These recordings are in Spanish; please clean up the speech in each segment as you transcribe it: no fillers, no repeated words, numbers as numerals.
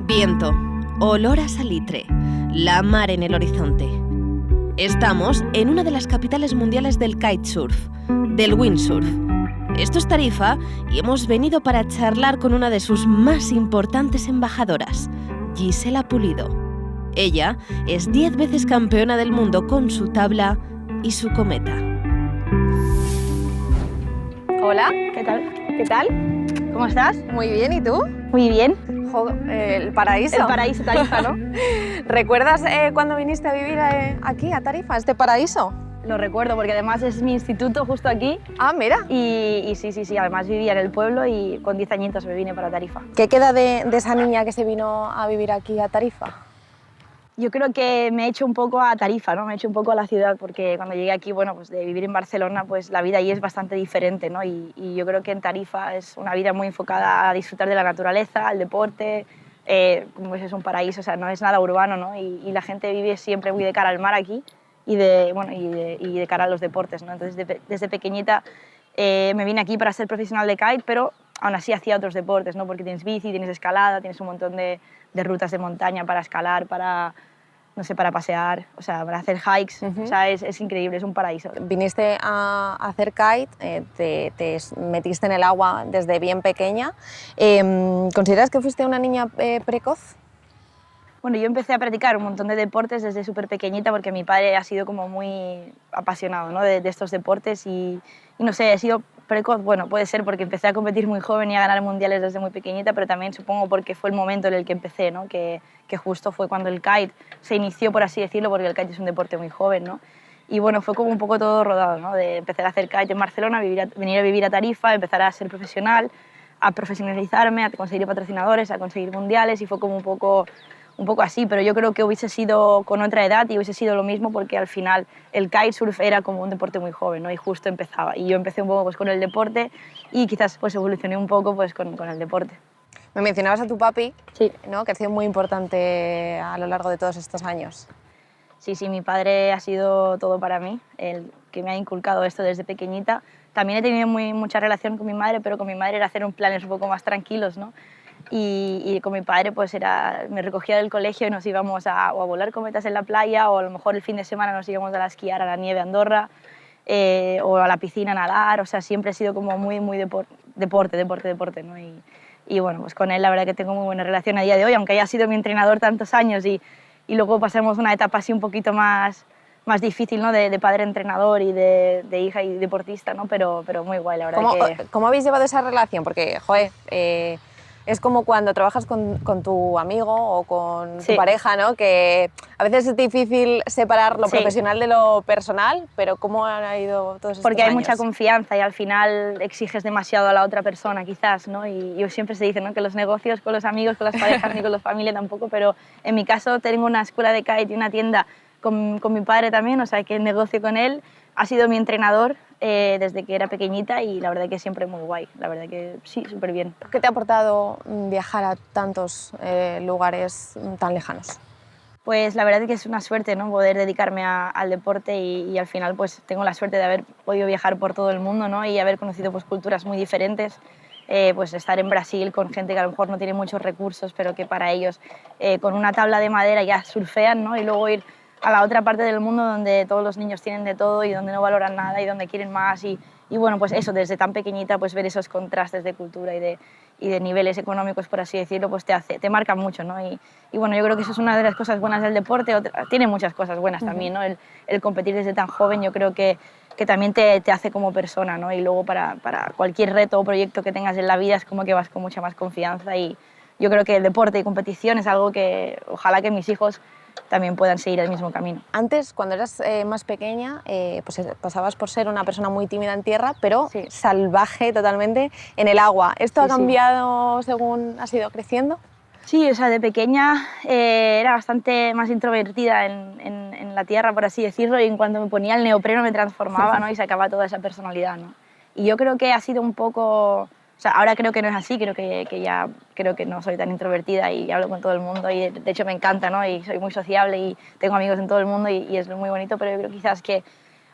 Viento, olor a salitre, la mar en el horizonte. Estamos en una de las capitales mundiales del kitesurf, del windsurf. Esto es Tarifa y hemos venido para charlar con una de sus más importantes embajadoras, Gisela Pulido. Ella es 10 veces campeona del mundo con su tabla y su cometa. Hola, ¿Qué tal? ¿qué tal? ¿Cómo estás? Muy bien, ¿y tú? Muy bien. El paraíso. El paraíso, Tarifa, ¿no? ¿Recuerdas cuando viniste a vivir aquí, a Tarifa, este paraíso? Lo recuerdo porque además es mi instituto justo aquí. Ah, mira. Y sí, además vivía en el pueblo y con 10 añitos me vine para Tarifa. ¿Qué queda de esa niña que se vino a vivir aquí a Tarifa? Yo creo que me he hecho un poco a Tarifa, ¿no? Me he hecho un poco a la ciudad porque cuando llegué aquí, bueno, pues de vivir en Barcelona, pues la vida ahí es bastante diferente, ¿no? Y yo creo que en Tarifa es una vida muy enfocada a disfrutar de la naturaleza, al deporte, como es un paraíso, o sea, no es nada urbano, ¿no? Y la gente vive siempre muy de cara al mar aquí y de cara a los deportes, ¿no? Entonces, desde pequeñita me vine aquí para ser profesional de kite, pero aún así hacía otros deportes, ¿no? Porque tienes bici, tienes escalada, tienes un montón de rutas de montaña para escalar, para, no sé, para pasear, o sea, para hacer hikes. O sea, es increíble, es un paraíso. Viniste a hacer kite, te metiste en el agua desde bien pequeña. ¿Consideras que fuiste una niña precoz? Bueno, yo empecé a practicar un montón de deportes desde súper pequeñita porque mi padre ha sido como muy apasionado, ¿no? de estos deportes y no sé, he sido precoz, bueno, puede ser porque empecé a competir muy joven y a ganar mundiales desde muy pequeñita, pero también supongo porque fue el momento en el que empecé, ¿no? que justo fue cuando el kite se inició, por así decirlo, porque el kite es un deporte muy joven, ¿no? Y bueno, fue como un poco todo rodado, ¿no? De empezar a hacer kite en Barcelona, venir a vivir a Tarifa, empezar a ser profesional, a profesionalizarme, a conseguir patrocinadores, a conseguir mundiales y fue como un poco así, pero yo creo que hubiese sido con otra edad y hubiese sido lo mismo porque al final el kitesurf era como un deporte muy joven, ¿no? Y justo empezaba. Y yo empecé un poco pues, con el deporte y quizás pues, evolucioné un poco pues, con el deporte. Me mencionabas a tu papi, sí, ¿no? Que ha sido muy importante a lo largo de todos estos años. Sí, mi padre ha sido todo para mí, el que me ha inculcado esto desde pequeñita. También he tenido mucha relación con mi madre, pero con mi madre era hacer planes un poco más tranquilos, ¿no? Y con mi padre pues me recogía del colegio y nos íbamos a volar cometas en la playa o a lo mejor el fin de semana nos íbamos a esquiar a la nieve a Andorra o a la piscina a nadar, o sea, siempre he sido como muy deporte, ¿no? Y bueno, pues con él la verdad que tengo muy buena relación a día de hoy, aunque haya sido mi entrenador tantos años y luego pasamos una etapa así un poquito más difícil, ¿no? De padre-entrenador y de hija y deportista, ¿no? Pero muy guay, la verdad. ¿Cómo habéis llevado esa relación? Porque, joder, es como cuando trabajas con tu amigo o con tu pareja, ¿no? Que a veces es difícil separar lo profesional de lo personal, pero ¿cómo han ido todos estos Porque hay años? mucha confianza y al final exiges demasiado a la otra persona, quizás, ¿no? Y siempre se dice, ¿no? Que los negocios con los amigos, con las parejas ni con la familia tampoco, pero en mi caso tengo una escuela de kite y una tienda con mi padre también, o sea que negocio con él, ha sido mi entrenador desde que era pequeñita y la verdad que siempre muy guay, la verdad que sí, súper bien. ¿Qué te ha aportado viajar a tantos lugares tan lejanos? Pues la verdad es que es una suerte, ¿no? Poder dedicarme al deporte y al final pues tengo la suerte de haber podido viajar por todo el mundo, ¿no? Y haber conocido pues culturas muy diferentes, pues estar en Brasil con gente que a lo mejor no tiene muchos recursos, pero que para ellos con una tabla de madera ya surfean, ¿no? Y luego ir a la otra parte del mundo donde todos los niños tienen de todo y donde no valoran nada y donde quieren más y bueno, pues eso, desde tan pequeñita pues ver esos contrastes de cultura y de niveles económicos, por así decirlo, pues te marca mucho, ¿no? Y bueno, yo creo que eso es una de las cosas buenas del deporte, tiene muchas cosas buenas también, ¿no? El competir desde tan joven yo creo que también te hace como persona, ¿no? Y luego para cualquier reto o proyecto que tengas en la vida es como que vas con mucha más confianza y yo creo que el deporte y competición es algo que ojalá que mis hijos también puedan seguir el mismo camino. Antes, cuando eras más pequeña, pues pasabas por ser una persona muy tímida en tierra, pero salvaje totalmente en el agua. ¿Esto ha cambiado según has ido creciendo? Sí, o sea, de pequeña era bastante más introvertida en la tierra, por así decirlo, y cuando me ponía el neopreno me transformaba, ¿no? Y sacaba toda esa personalidad, ¿no? Y yo creo que ha sido un poco... O sea, ahora creo que no es así, creo que no soy tan introvertida y hablo con todo el mundo y de hecho me encanta, ¿no? Y soy muy sociable y tengo amigos en todo el mundo y es muy bonito, pero yo creo quizás que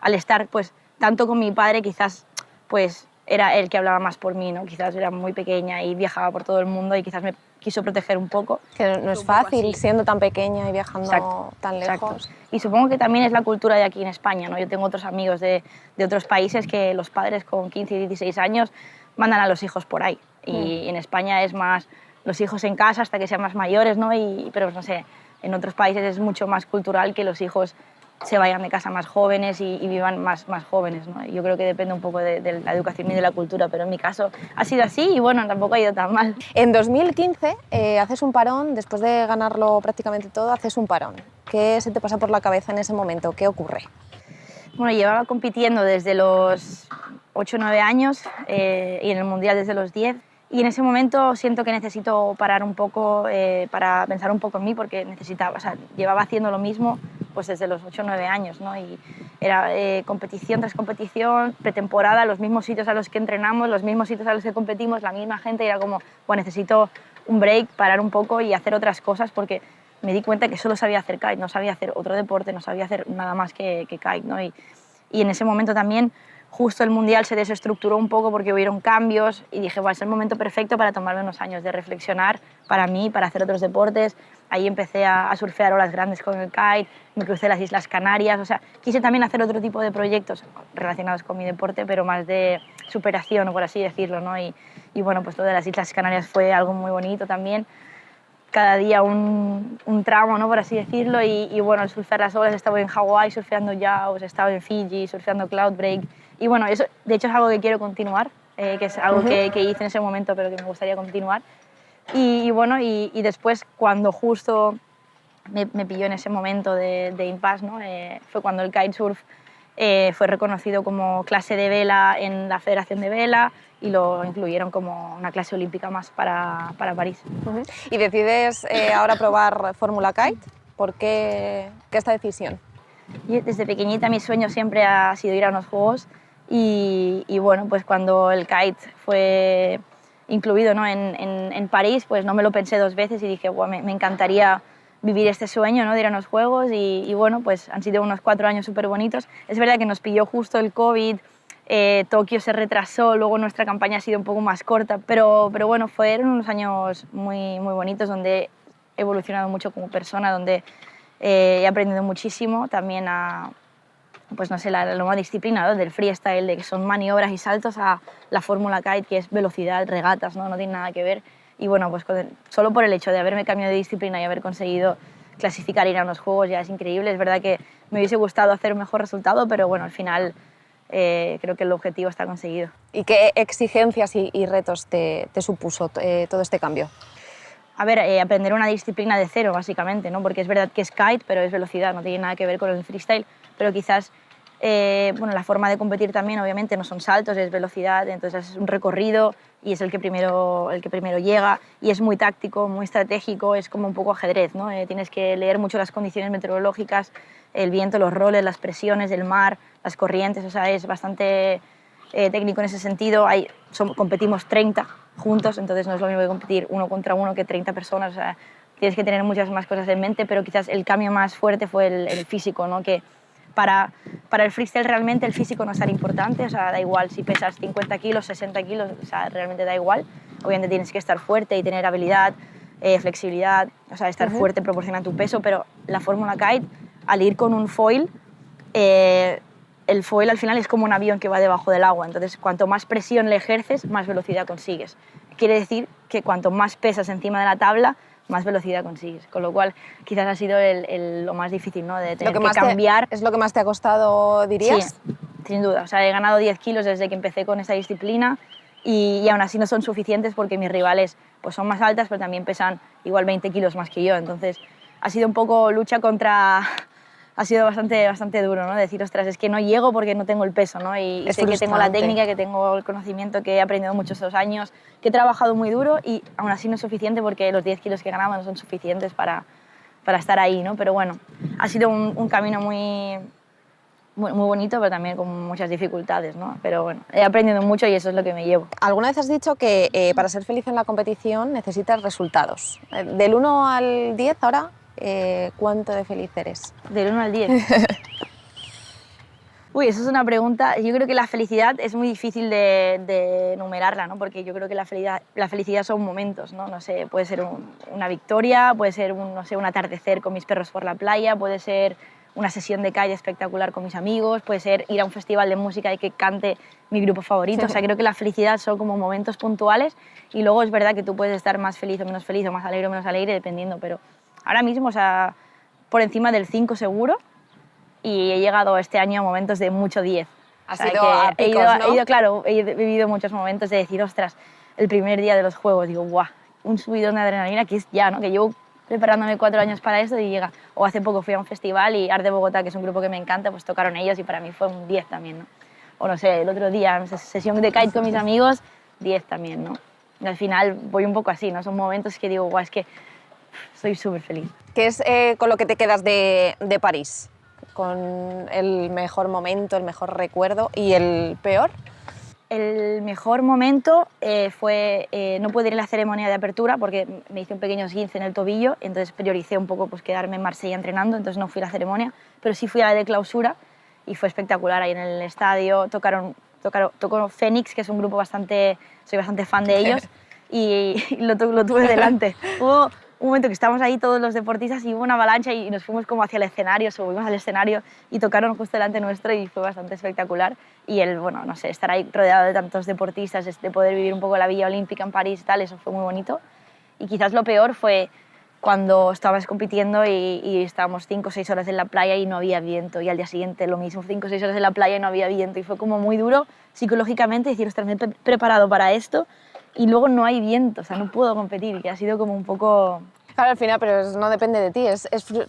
al estar pues tanto con mi padre quizás pues era el que hablaba más por mí, ¿no? Quizás era muy pequeña y viajaba por todo el mundo y quizás me quiso proteger un poco. Que no es fácil siendo tan pequeña y viajando tan lejos. Exacto. Y supongo que también es la cultura de aquí en España, ¿no? Yo tengo otros amigos de otros países que los padres con 15 y 16 años mandan a los hijos por ahí. Y en España es más los hijos en casa hasta que sean más mayores, ¿no? Pero no sé, en otros países es mucho más cultural que los hijos se vayan de casa más jóvenes y vivan más jóvenes, ¿no? Yo creo que depende un poco de la educación y de la cultura, pero en mi caso ha sido así y bueno, tampoco ha ido tan mal. En 2015 haces un parón, después de ganarlo prácticamente todo, haces un parón. ¿Qué se te pasa por la cabeza en ese momento? ¿Qué ocurre? Bueno, llevaba compitiendo desde los 8 o 9 años y en el Mundial desde los 10. Y en ese momento siento que necesito parar un poco para pensar un poco en mí, porque llevaba haciendo lo mismo pues desde los 8 o 9 años, ¿no? Y era competición tras competición, pretemporada, los mismos sitios a los que entrenamos, los mismos sitios a los que competimos, la misma gente, y era como, bueno, necesito un break, parar un poco y hacer otras cosas, porque me di cuenta que solo sabía hacer kite, no sabía hacer otro deporte, no sabía hacer nada más que kite, ¿no? Y en ese momento también justo el Mundial se desestructuró un poco porque hubieron cambios y dije, bueno, es el momento perfecto para tomarme unos años de reflexionar para mí, para hacer otros deportes. Ahí empecé a surfear olas grandes con el kite, me crucé las Islas Canarias, o sea, quise también hacer otro tipo de proyectos relacionados con mi deporte, pero más de superación, por así decirlo, ¿no? Y bueno, pues lo de las Islas Canarias fue algo muy bonito también. Cada día un tramo, ¿no? Por así decirlo, y bueno, al surfear las olas he estado en Hawái surfeando yaws, he estado en Fiji surfeando Cloudbreak, y bueno, eso de hecho es algo que quiero continuar, que es algo que hice en ese momento pero que me gustaría continuar. Y bueno, y después cuando justo me pilló en ese momento de impasse, ¿no? Fue cuando el kitesurf fue reconocido como clase de vela en la Federación de Vela y lo incluyeron como una clase olímpica más para París. ¿Y decides ahora probar Fórmula Kite? ¿Por qué esta decisión? Yo, desde pequeñita mi sueño siempre ha sido ir a unos juegos y bueno, pues cuando el kite fue incluido, ¿no? en París, pues no me lo pensé dos veces y dije, wow, me encantaría vivir este sueño, ¿no? De ir a unos juegos y bueno, pues han sido unos 4 años súper bonitos. Es verdad que nos pilló justo el COVID, Tokio se retrasó, luego nuestra campaña ha sido un poco más corta, pero bueno, fueron unos años muy bonitos donde he evolucionado mucho como persona, donde he aprendido muchísimo también a, pues no sé, la nueva disciplina, ¿no? Del freestyle, de que son maniobras y saltos, a la Fórmula Kite, que es velocidad, regatas, no tiene nada que ver. Y bueno, pues solo por el hecho de haberme cambiado de disciplina y haber conseguido clasificar y ir a unos juegos ya es increíble. Es verdad que me hubiese gustado hacer un mejor resultado, pero bueno, al final creo que el objetivo está conseguido. ¿Y qué exigencias y retos te supuso todo este cambio? A ver, aprender una disciplina de cero, básicamente, ¿no? Porque es verdad que es kite, pero es velocidad, no tiene nada que ver con el freestyle, pero quizás bueno, la forma de competir también, obviamente, no son saltos, es velocidad, entonces es un recorrido y es el que primero llega, y es muy táctico, muy estratégico, es como un poco ajedrez, ¿no? Tienes que leer mucho las condiciones meteorológicas, el viento, los roles, las presiones del mar, las corrientes, o sea, es bastante técnico en ese sentido. Competimos 30 juntos, entonces no es lo mismo que competir uno contra uno que 30 personas, o sea, tienes que tener muchas más cosas en mente, pero quizás el cambio más fuerte fue el físico, ¿no? Que para el freestyle realmente el físico no es tan importante, o sea, da igual si pesas 50 kilos, 60 kilos, o sea, realmente da igual. Obviamente tienes que estar fuerte y tener habilidad, flexibilidad, o sea, estar fuerte proporciona tu peso, pero la Fórmula Kite, al ir con un foil, el foil al final es como un avión que va debajo del agua, entonces cuanto más presión le ejerces, más velocidad consigues. Quiere decir que cuanto más pesas encima de la tabla, más velocidad consigues, con lo cual quizás ha sido lo más difícil, ¿no? De tener que cambiar. ¿Es lo que más te ha costado, dirías? Sí, sin duda. O sea, he ganado 10 kilos desde que empecé con esta disciplina y aún así no son suficientes porque mis rivales pues, son más altas, pero también pesan igual 20 kilos más que yo. Entonces ha sido un poco lucha contra... Ha sido bastante duro, ¿no? Decir, ostras, es que no llego porque no tengo el peso, ¿no? Y sé que tengo la técnica, que tengo el conocimiento, que he aprendido muchos estos años, que he trabajado muy duro y aún así no es suficiente porque los 10 kilos que ganaba no son suficientes para estar ahí, ¿no? Pero bueno, ha sido un camino muy bonito, pero también con muchas dificultades, ¿no? Pero bueno, he aprendido mucho y eso es lo que me llevo. Alguna vez has dicho que para ser feliz en la competición necesitas resultados. Del 1 al 10 ahora, ¿cuánto de feliz eres? Del 1 al 10. Uy, eso es una pregunta. Yo creo que la felicidad es muy difícil de enumerarla, ¿no? Porque yo creo que la felicidad son momentos, ¿no? No sé, puede ser una victoria, puede ser no sé, un atardecer con mis perros por la playa, puede ser una sesión de calle espectacular con mis amigos, puede ser ir a un festival de música y que cante mi grupo favorito. O sea, creo que la felicidad son como momentos puntuales y luego es verdad que tú puedes estar más feliz o más alegre o menos alegre, dependiendo, pero ahora mismo, o sea, por encima del 5 seguro, y he llegado este año a momentos de mucho 10. Has ido a picos, ¿no? Claro, he vivido muchos momentos de decir, ostras, el primer día de los juegos, digo, guau, un subidón de adrenalina que es ya, ¿no? Que llevo preparándome 4 años para esto y llega. O hace poco fui a un festival y Art de Bogotá, que es un grupo que me encanta, pues tocaron ellos y para mí fue un 10 también, ¿no? O no sé, el otro día, sesión de kite con mis amigos, 10 también, ¿no? Y al final voy un poco así, ¿no? Son momentos que digo, guau, es que soy súper feliz. ¿Qué es con lo que te quedas de París? ¿Con el mejor momento, el mejor recuerdo y el peor? El mejor momento fue no poder ir a la ceremonia de apertura porque me hice un pequeño esguince en el tobillo, entonces prioricé un poco pues, quedarme en Marsella entrenando, entonces no fui a la ceremonia, pero sí fui a la de clausura y fue espectacular ahí en el estadio. Tocó Fénix, que es un grupo soy bastante fan de ellos, y lo tuve delante. Hubo un momento que estábamos ahí todos los deportistas y hubo una avalancha y nos fuimos como hacia el escenario, subimos al escenario y tocaron justo delante nuestro y fue bastante espectacular. Y bueno, no sé, estar ahí rodeado de tantos deportistas, de poder vivir un poco la Villa Olímpica en París y tal, eso fue muy bonito. Y quizás lo peor fue cuando estábamos compitiendo y estábamos 5 o 6 horas en la playa y no había viento, y al día siguiente lo mismo, 5 o 6 horas en la playa y no había viento, y fue como muy duro psicológicamente decir, ostras, me he preparado para esto y luego no hay viento, o sea, no puedo competir, que ha sido como un poco... Claro, al final, pero no depende de ti,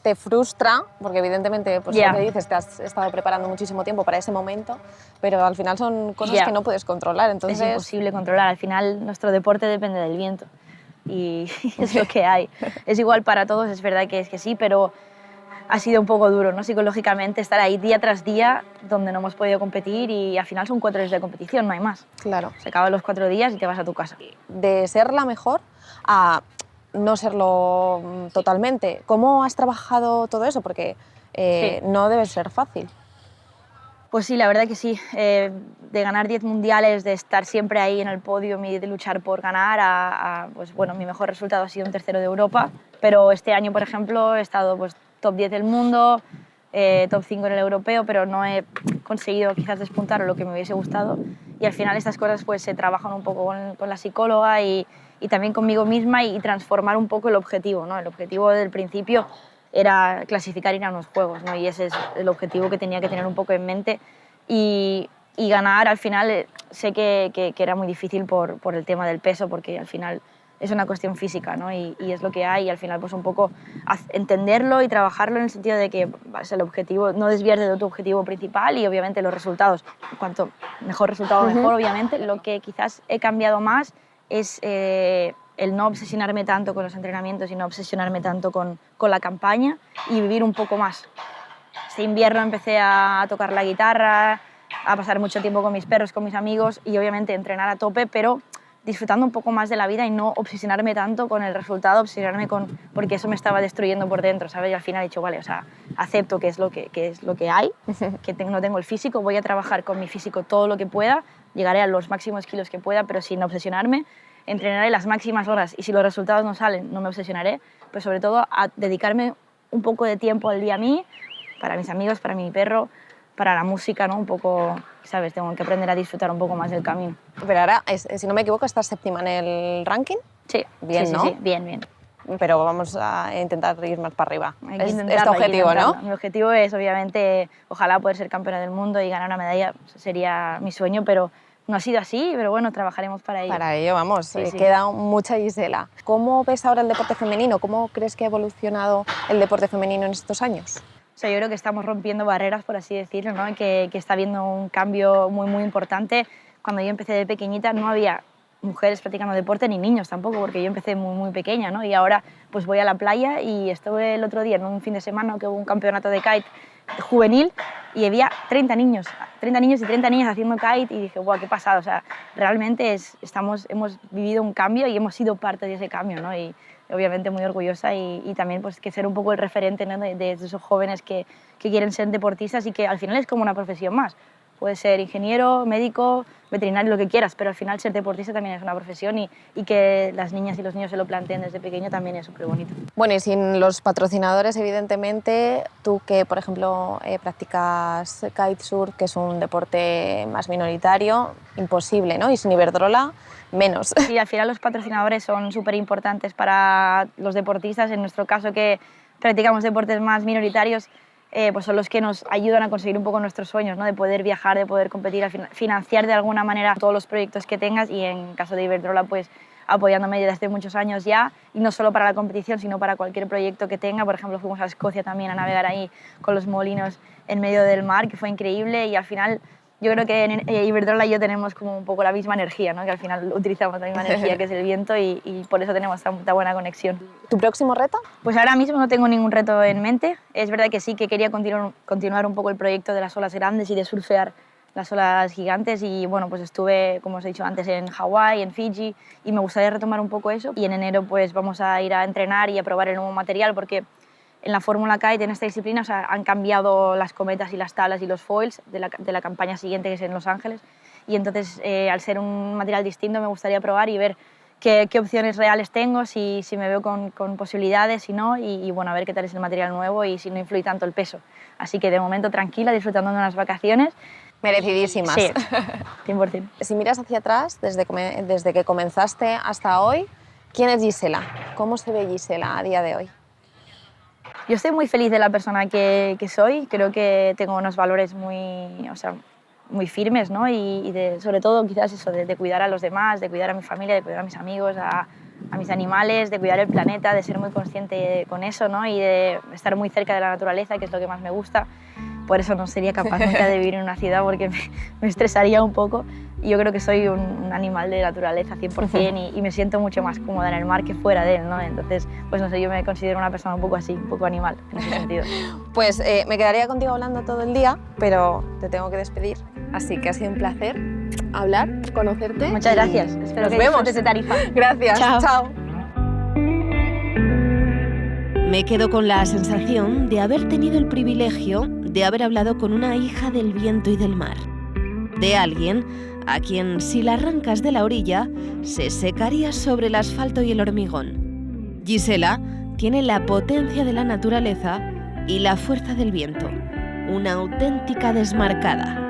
te frustra, porque evidentemente, pues lo que dices, te has estado preparando muchísimo tiempo para ese momento, pero al final son cosas que no puedes controlar, entonces... Es imposible controlar, al final nuestro deporte depende del viento y es lo que hay. Es igual para todos, es verdad que sí, pero ha sido un poco duro, ¿no? Psicológicamente, estar ahí día tras día donde no hemos podido competir y al final son 4 días de competición, no hay más. Claro. Se acaban los 4 días y te vas a tu casa. De ser la mejor a no serlo totalmente, ¿cómo has trabajado todo eso? Porque no debe ser fácil. Pues sí, la verdad que sí. De ganar 10 mundiales, de estar siempre ahí en el podio y de luchar por ganar, pues bueno, mi mejor resultado ha sido un tercero de Europa, pero este año, por ejemplo, he estado pues, top 10 del mundo, top 5 en el europeo, pero no he conseguido quizás despuntar lo que me hubiese gustado. Y al final estas cosas pues, se trabajan un poco con la psicóloga y también conmigo misma y transformar un poco el objetivo, ¿no? El objetivo del principio era clasificar y ir a unos juegos, ¿no? Y ese es el objetivo que tenía que tener un poco en mente y ganar al final sé que era muy difícil por el tema del peso, porque al final es una cuestión física, ¿no? Y es lo que hay y al final pues un poco entenderlo y trabajarlo en el sentido de que es el objetivo, no desviarte de tu objetivo principal y obviamente los resultados, cuanto mejor resultado mejor, obviamente. Lo que quizás he cambiado más es el no obsesionarme tanto con los entrenamientos y no obsesionarme tanto con la campaña y vivir un poco más. Este invierno empecé a tocar la guitarra, a pasar mucho tiempo con mis perros, con mis amigos y obviamente entrenar a tope, pero disfrutando un poco más de la vida y no obsesionarme tanto con el resultado, porque eso me estaba destruyendo por dentro, ¿sabes? Y al final he dicho, vale, o sea, acepto que es lo que hay, que no tengo el físico, voy a trabajar con mi físico todo lo que pueda, llegaré a los máximos kilos que pueda, pero sin obsesionarme, entrenaré las máximas horas y si los resultados no salen, no me obsesionaré, pues sobre todo a dedicarme un poco de tiempo al día a mí, para mis amigos, para mi perro, para la música, ¿no? Un poco, ¿sabes? Tengo que aprender a disfrutar un poco más del camino. Pero ahora, si no me equivoco, estás séptima en el ranking. Sí. Bien, sí, ¿no? Sí, bien. Pero vamos a intentar ir más para arriba. Es tu objetivo, ¿no? Mi objetivo es, obviamente, ojalá poder ser campeona del mundo y ganar una medalla, sería mi sueño, pero no ha sido así, pero bueno, trabajaremos para ello. Para ello, vamos, sí. Queda mucha Gisela. ¿Cómo ves ahora el deporte femenino? ¿Cómo crees que ha evolucionado el deporte femenino en estos años? O sea, yo creo que estamos rompiendo barreras, por así decirlo, ¿no? Que está habiendo un cambio muy, muy importante. Cuando yo empecé de pequeñita no había mujeres practicando deporte ni niños tampoco, porque yo empecé muy, muy pequeña, ¿no? Y ahora pues voy a la playa y estuve el otro día en un fin de semana que hubo un campeonato de kite juvenil y había 30 niños y 30 niñas haciendo kite y dije, guau, qué pasada, o sea, realmente hemos vivido un cambio y hemos sido parte de ese cambio, ¿no? Y obviamente muy orgullosa y también pues que ser un poco el referente, ¿no? de esos jóvenes que quieren ser deportistas y que al final es como una profesión más. Puedes ser ingeniero, médico, veterinario, lo que quieras, pero al final ser deportista también es una profesión y que las niñas y los niños se lo planteen desde pequeño también es súper bonito. Bueno, y sin los patrocinadores, evidentemente, tú que, por ejemplo, practicas kitesurf, que es un deporte más minoritario, imposible, ¿no? Y sin Iberdrola, menos. Sí, al final los patrocinadores son súper importantes para los deportistas, en nuestro caso que practicamos deportes más minoritarios, pues son los que nos ayudan a conseguir un poco nuestros sueños, ¿no? De poder viajar, de poder competir, financiar de alguna manera todos los proyectos que tengas y en caso de Iberdrola pues apoyándome desde hace muchos años ya y no solo para la competición sino para cualquier proyecto que tenga. Por ejemplo, fuimos a Escocia también a navegar ahí con los molinos en medio del mar, que fue increíble y al final yo creo que en Iberdrola y yo tenemos como un poco la misma energía, ¿no? Que al final utilizamos la misma energía que es el viento y por eso tenemos tanta buena conexión. ¿Tu próximo reto? Pues ahora mismo no tengo ningún reto en mente. Es verdad que sí que quería continuar un poco el proyecto de las olas grandes y de surfear las olas gigantes y bueno, pues estuve, como os he dicho antes, en Hawái, en Fiji y me gustaría retomar un poco eso. Y en enero pues vamos a ir a entrenar y a probar el nuevo material porque en la Fórmula Kite, en esta disciplina, o sea, han cambiado las cometas y las tablas y los foils de la campaña siguiente, que es en Los Ángeles. Y entonces, al ser un material distinto, me gustaría probar y ver qué opciones reales tengo, si me veo con posibilidades, si no, y bueno, a ver qué tal es el material nuevo y si no influye tanto el peso. Así que de momento tranquila, disfrutando de unas vacaciones. Merecidísimas. Sí, 100%. Si miras hacia atrás, desde que comenzaste hasta hoy, ¿quién es Gisela? ¿Cómo se ve Gisela a día de hoy? Yo estoy muy feliz de la persona que soy, creo que tengo unos valores muy firmes, ¿no? Y sobre todo quizás eso, de cuidar a los demás, de cuidar a mi familia, de cuidar a mis amigos, a mis animales, de cuidar el planeta, de ser muy consciente con eso, ¿no? Y de estar muy cerca de la naturaleza, que es lo que más me gusta. Por eso no sería capaz nunca de vivir en una ciudad porque me estresaría un poco. Y yo creo que soy un animal de naturaleza 100% y me siento mucho más cómoda en el mar que fuera de él, ¿no? Entonces, pues no sé, yo me considero una persona un poco así, un poco animal en ese sentido. Pues me quedaría contigo hablando todo el día, pero te tengo que despedir. Así que ha sido un placer hablar, conocerte. Muchas gracias. Espero que vemos disfrutes de Tarifa. Gracias. Chao. Chao. Me quedo con la sensación de haber tenido el privilegio de haber hablado con una hija del viento y del mar. De alguien a quien, si la arrancas de la orilla, se secaría sobre el asfalto y el hormigón. Gisela tiene la potencia de la naturaleza y la fuerza del viento. Una auténtica desmarcada.